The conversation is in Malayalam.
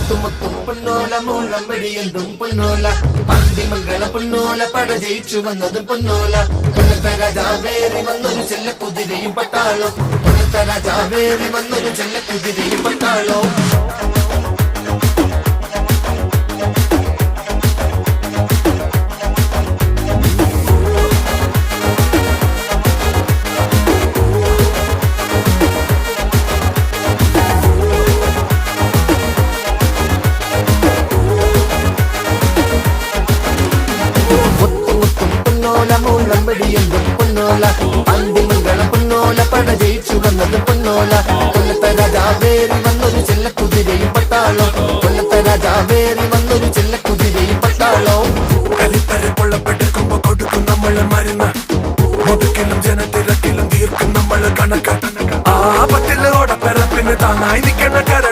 മുത്തുമുത്തും പൊന്നോല മൂളം വെടിയന്തും പൊന്നോല പാണ്ടിമംഗള പൊന്നോല പട ജയിച്ചു വന്നതും പൊന്നോല പൊന്നത്ത രാജാവേറി വന്നൊരു ചെല്ല കുതിരയും പട്ടാളോ പൊന്നത്ത രാജാവേറി വന്നൊരു ചെല്ല കുതിരയും പട്ടാളോ പാണ്ടിമംഗളം പൊന്നോല പട ജയിച്ചു വന്നത് പൊന്നോല കൊല്ലത്തെ രാജാവേറി വന്നൊരു ചെല്ല കുതിരയും പട്ടാളോ കൊല്ലത്തെ രാജാവേറി വന്നൊരു ചെല്ല കുതിരയും പട്ടാളോ കരിത്തരെ പൊള്ളപ്പെട്ടെടുക്കുമ്പോ കൊടുക്കും നമ്മള് മരുന്ന് മുതുക്കിലും ജനത്തിരക്കിലും തീർക്കും നമ്മള് കണക്ക് ആ പറ്റില്ല ഓടപ്പെറപ്പിന് താങ്ങായി നിൽക്കണ കര